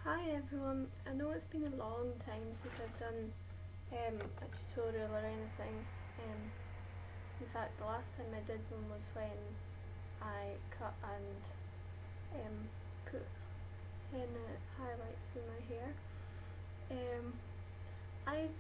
Hi everyone, I know it's been a long time since I've done a tutorial or anything. Um, in fact, the last time I did one was when I cut and put henna highlights in my hair. I've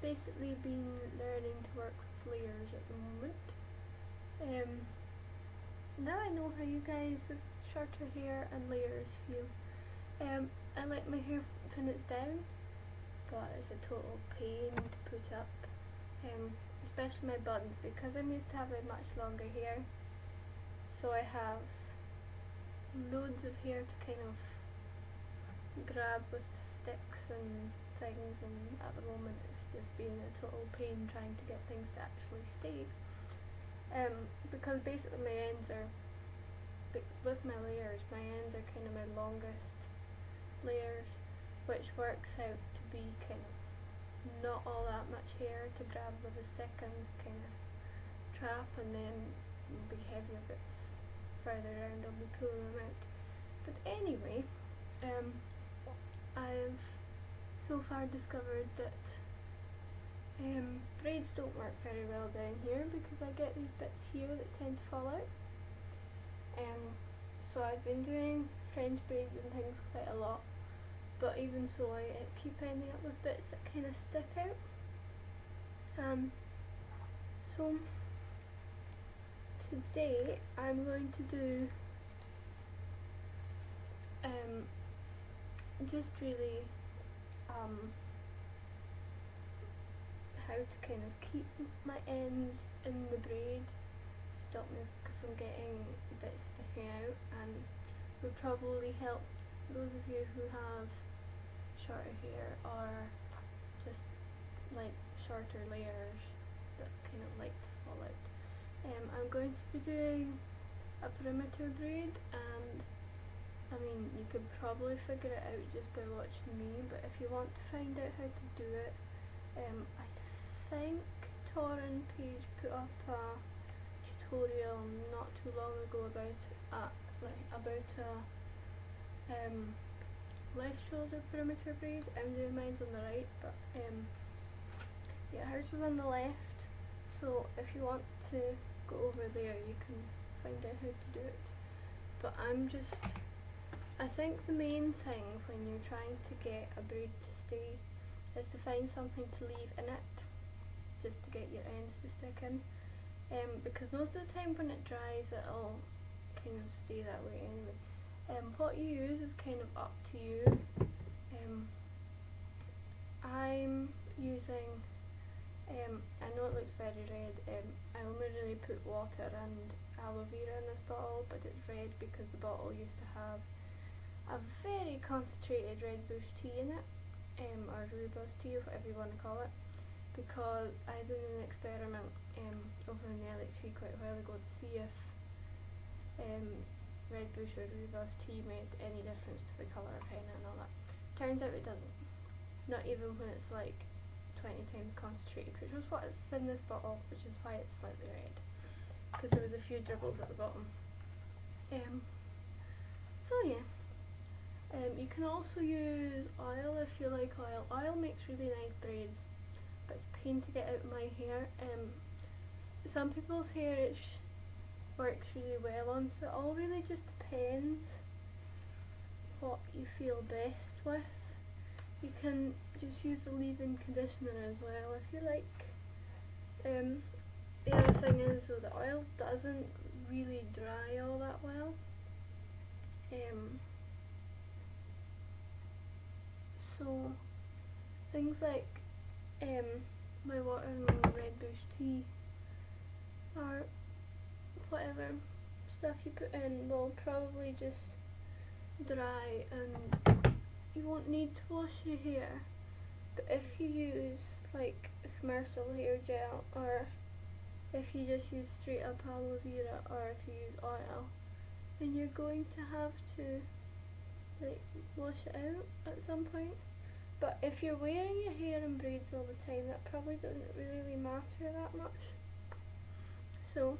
basically been learning to work with layers at the moment. Now I know how you guys with shorter hair and layers feel. I like my hair when it's down, but it's a total pain to put up, especially my buttons, because I'm used to having much longer hair, so I have loads of hair to kind of grab with sticks and things, and at the moment it's just being a total pain trying to get things to actually stay, because basically my ends are, with my layers, my ends are kind of my longest layers, which works out to be kind of not all that much hair to grab with a stick and kind of trap, and then be heavier bits further around, I'll be pulling them out. But anyway, I've so far discovered that braids don't work very well down here because I get these bits here that tend to fall out. So I've been doing French braids and things quite a lot, but even so I keep ending up with bits that kind of stick out. So today I'm going to do just really how to kind of keep my ends in the braid, stop me from getting bits sticking out, and would probably help those of you who have shorter hair or just like shorter layers that kind of like to fall out. I'm going to be doing a perimeter braid, and I mean you could probably figure it out just by watching me, but if you want to find out how to do it, I think Torrin Page put up a tutorial not too long ago about a left shoulder perimeter braid. I'm doing mine on the right, but yeah, hers was on the left, so if you want to go over there you can find out how to do it. But I think the main thing when you're trying to get a braid to stay is to find something to leave in it, just to get your ends to stick in, because most of the time when it dries it'll kind of stay that way anyway. What you use is kind of up to you. I'm using, I know it looks very red, I only really put water and aloe vera in this bottle, but it's red because the bottle used to have a very concentrated red bush tea in it, or rhubarb tea, or whatever you want to call it, because I did an experiment over in the LHC quite a while ago to see if red bush or rhubarb tea made any difference to the colour of henna and all that. Turns out it doesn't, not even when it's like 20 times concentrated, which was what it's in this bottle, which is why it's slightly red, because there was a few dribbles at the bottom. So yeah, you can also use oil if you like oil. Oil makes really nice braids, but it's a pain to get out of my hair. Some people's hair works really well on, so it all really just depends what you feel best with. You can just use the leave-in conditioner as well if you like. The other thing is though, the oil doesn't really dry all that well. So things like my watermelon red bush tea or whatever stuff you put in will probably just dry and you won't need to wash your hair. But if you use like a commercial hair gel, or if you just use straight up aloe vera, or if you use oil, then you're going to have to like wash it out at some point. But if you're wearing your hair in braids all the time, that probably doesn't really matter that much. So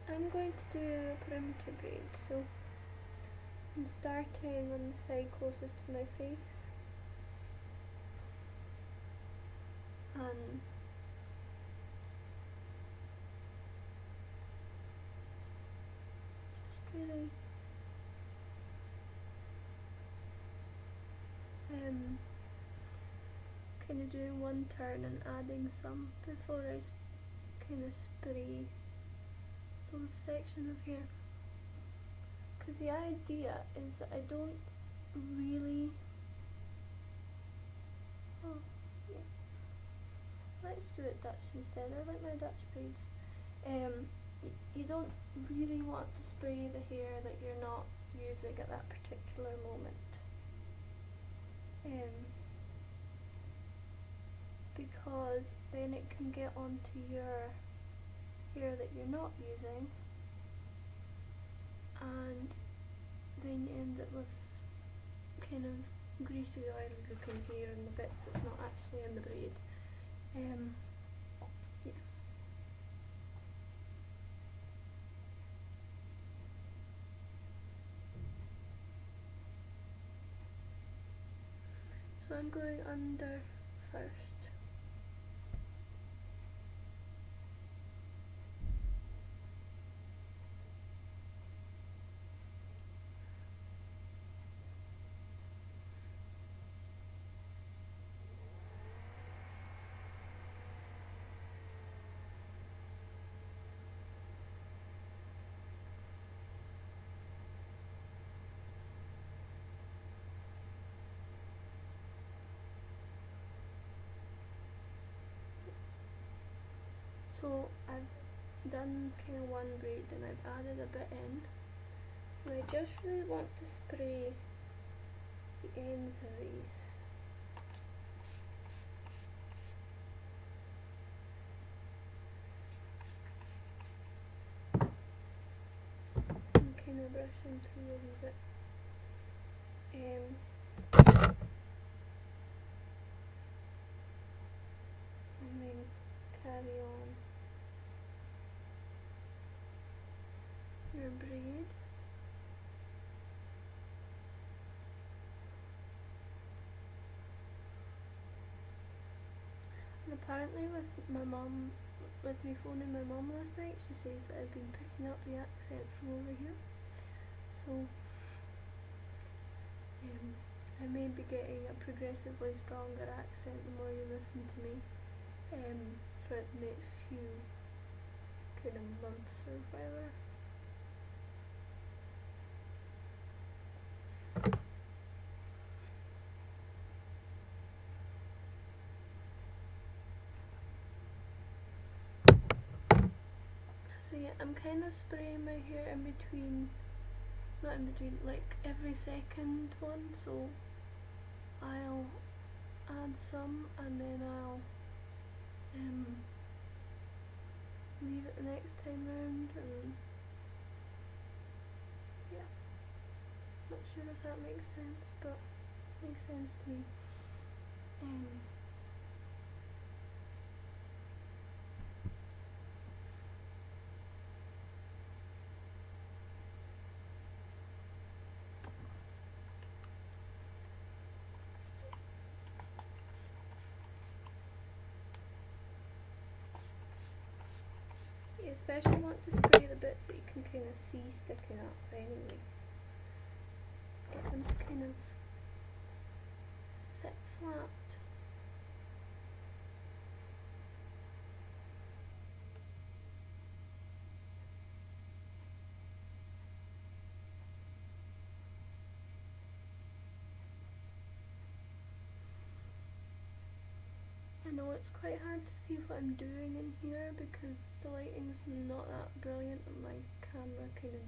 I'm going to do a perimeter braid. So I'm starting on the side closest to my face and just really kind of doing one turn and adding some before I kind of spray those sections of hair. Because the idea is that I don't really, oh yeah, let's do it Dutch instead. I like my Dutch braids. You don't really want to spray the hair that you're not using at that particular moment. Because then it can get onto your hair that you're not using, and then you end up with kind of greasy, oily looking hair in the bits that's not actually in the braid. Yeah. So I'm going under first. So I've done kind of one braid and I've added a bit in, and I just really want to spray the ends of these. And kind of brushing through a wee bit. And then carry on your braid. And apparently with me phoning my mum last night, she says that I've been picking up the accent from over here. So I may be getting a progressively stronger accent the more you listen to me for the next few kind of months or whatever. So yeah, I'm kind of spraying my hair in between, not in between, like every second one, so I'll add some and then I'll leave it the next time round, and yeah, not sure if that makes sense, but it makes sense to me. You especially want to spray the bits that you can kind of see sticking up anyway. Get them to kind of sit flat. I know it's quite hard to see what I'm doing in here because the lighting's not that brilliant and my camera kind of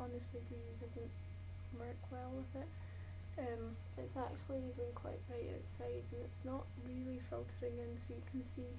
honestly doesn't work well with it. It's actually even quite bright outside and it's not really filtering in so you can see.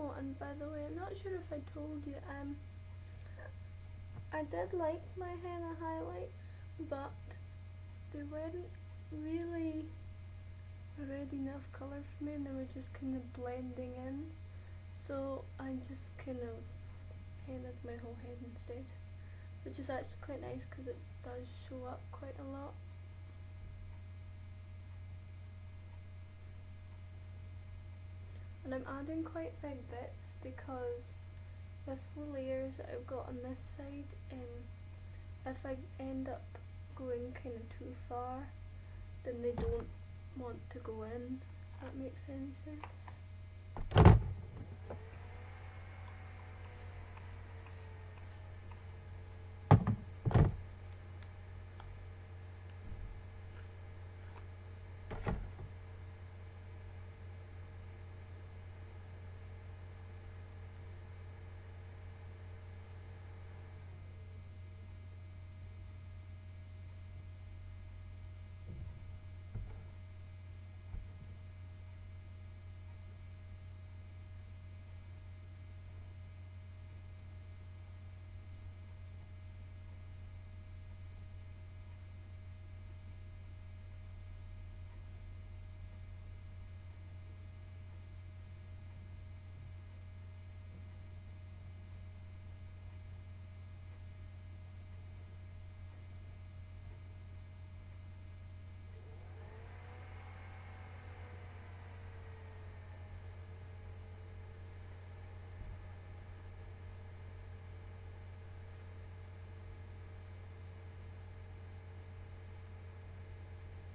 Oh, and by the way, I'm not sure if I told you, I did like my henna highlights, but they weren't really a red enough colour for me, and they were just kind of blending in. So I just kind of hennaed my whole head instead, which is actually quite nice because it does show up quite a lot. And I'm adding quite big bits because with the layers that I've got on this side, if I end up going kind of too far, then they don't want to go in, if that makes any sense.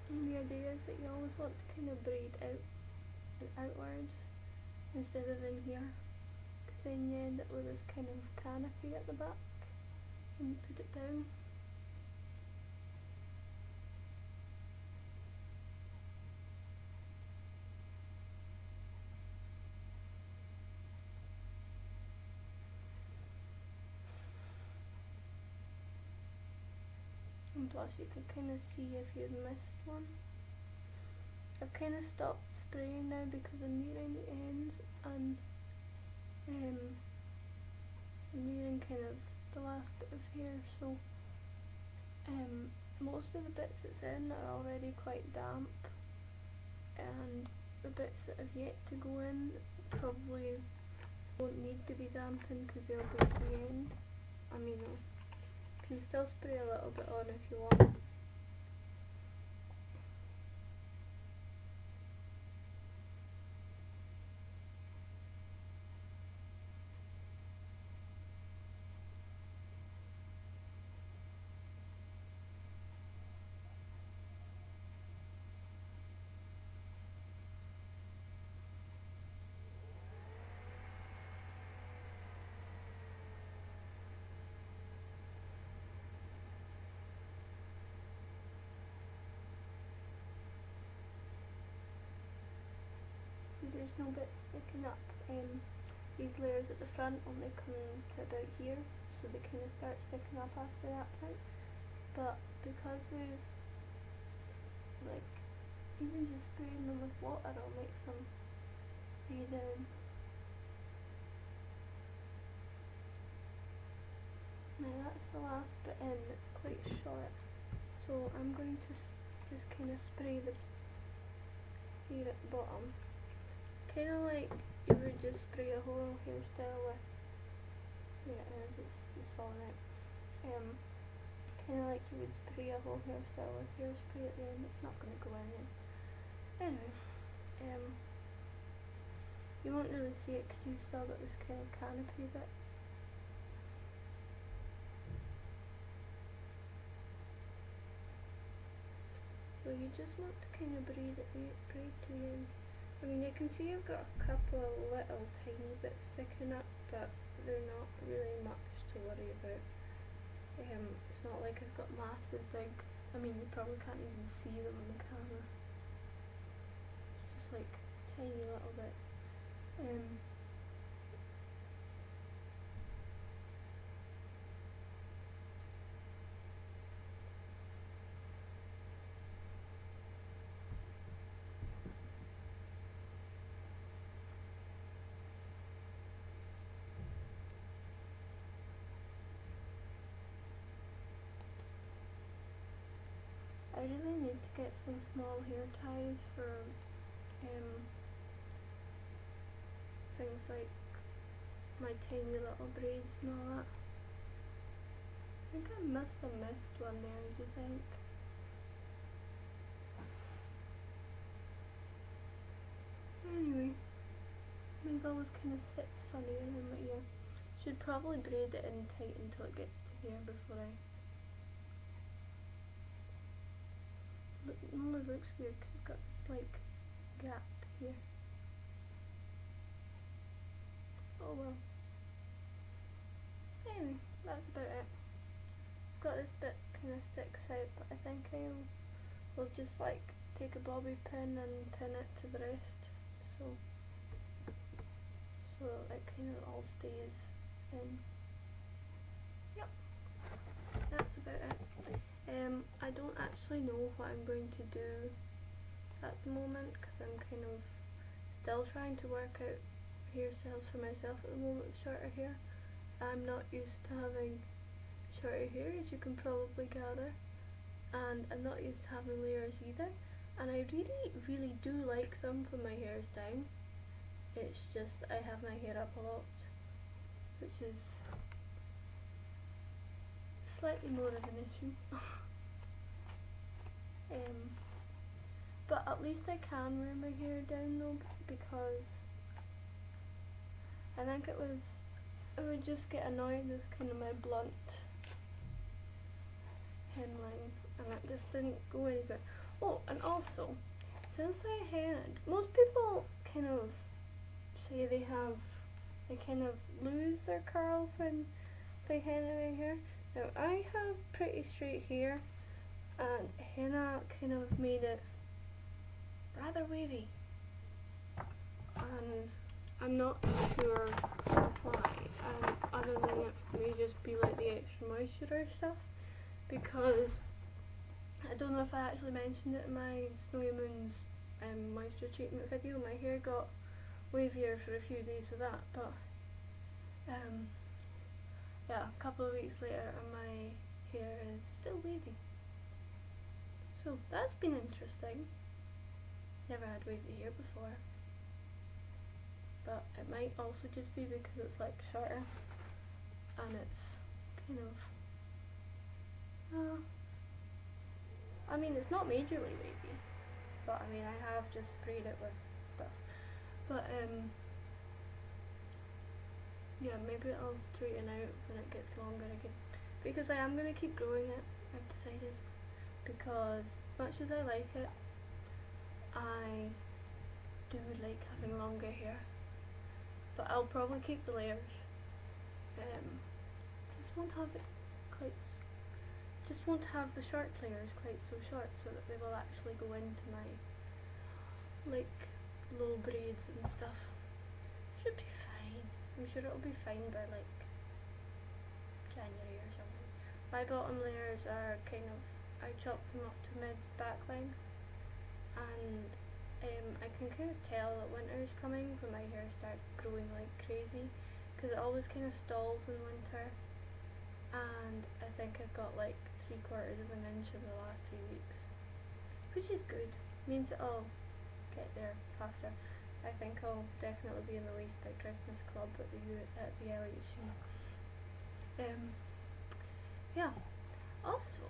And the idea is that you always want to kind of braid out and outwards instead of in here, because then you end up with this kind of canopy at the back when you put it down. And plus you can kind of see if you've missed one. I've kind of stopped spraying now because I'm nearing the ends, and I'm nearing kind of the last bit of hair, so most of the bits that's in are already quite damp, and the bits that have yet to go in probably won't need to be dampened because they'll go to the end. I mean, you can still spray a little bit on if you want. There's no bits sticking up. These layers at the front only come to about here, so they kind of start sticking up after that point. But because we've, like, even just spraying them with water will make them stay down. Now that's the last bit in, it's quite short, so I'm going to just kind of spray the here at the bottom. Kind of like you would just spray a whole hairstyle with, yeah, it is, it's falling out. Kind of like you would spray a whole hairstyle with hairspray at the end. It's not going to go in. Anyway, you won't really see it because you've still got this kind of canopy bit. So you just want to kind of braid to the end. I mean, you can see I've got a couple of little tiny bits sticking up, but they're not really much to worry about. It's not like I've got massive big, I mean, you probably can't even see them on the camera. It's just like tiny little bits. really need to get some small hair ties for things like my tiny little braids and all that. I think I missed one there, do you think? Anyway, my always kind of sits funny in my ear. Should probably braid it in tight until it gets to here before I... Look, it only looks weird because it's got this like gap here. Oh well. Anyway, that's about it. Got this bit kind of sticks out, but I think I will just like take a bobby pin and pin it to the rest, so it kind of all stays in. Yep, that's about it. I don't actually know what I'm going to do at the moment because I'm kind of still trying to work out hairstyles for myself at the moment with shorter hair. I'm not used to having shorter hair, as you can probably gather, and I'm not used to having layers either, and I really do like them when my hair is down. It's just I have my hair up a lot, which is slightly more of an issue. But at least I can wear my hair down though, because I think I would just get annoyed with kind of my blunt hemline, and it just didn't go anywhere. Oh, and also, since I had, most people kind of say they kind of lose their curl when they henna their hair. Now I have pretty straight hair, and henna kind of made it rather wavy, and I'm not sure why, other than it may just be like the extra moisture stuff, because I don't know if I actually mentioned it in my Snowy Moons moisture treatment video. My hair got wavier for a few days with that, but yeah, a couple of weeks later and my hair is still wavy. So that's been interesting. Never had wavy hair before, but it might also just be because it's like shorter and it's kind of I mean, it's not majorly wavy, but I mean, I have just sprayed it with stuff. But yeah, maybe I'll straighten out when it gets longer again, because I am going to keep growing it, I've decided, because as much as I like it, I do like having longer hair. But I'll probably keep the layers. Just won't have it quite. Just won't have the short layers quite so short, so that they will actually go into my like low braids and stuff. Should be fine. I'm sure it'll be fine by like January or something. My bottom layers are kind of, I chop them up to mid back length, and I can kind of tell that winter is coming when my hair starts growing like crazy, because it always kind of stalls in winter, and I think I've got like 3/4 of an inch in the last 3 weeks, which is good. Means that I'll get there faster. I think I'll definitely be in the Leaf by Christmas Club at the LHC. Yeah. Also,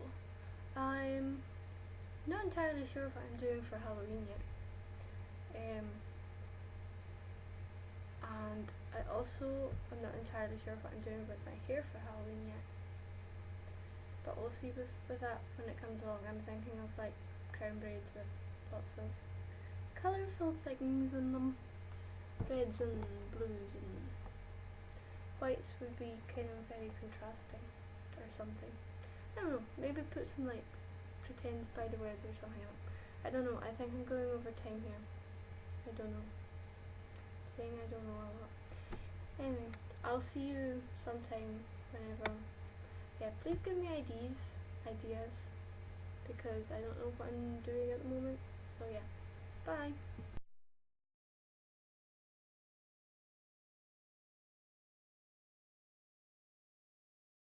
I'm not entirely sure what I'm doing for Halloween yet. And I also am not entirely sure what I'm doing with my hair for Halloween yet. But we'll see with that when it comes along. I'm thinking of like crown braids with lots of colourful things in them. Reds and blues and whites would be kind of very contrasting or something. I don't know, maybe put some like pretend spider webs or something on. I don't know, I think I'm going over time here. I don't know. Saying I don't know a lot. Anyway, I'll see you sometime whenever. Yeah, please give me ideas, because I don't know what I'm doing at the moment. So yeah, bye.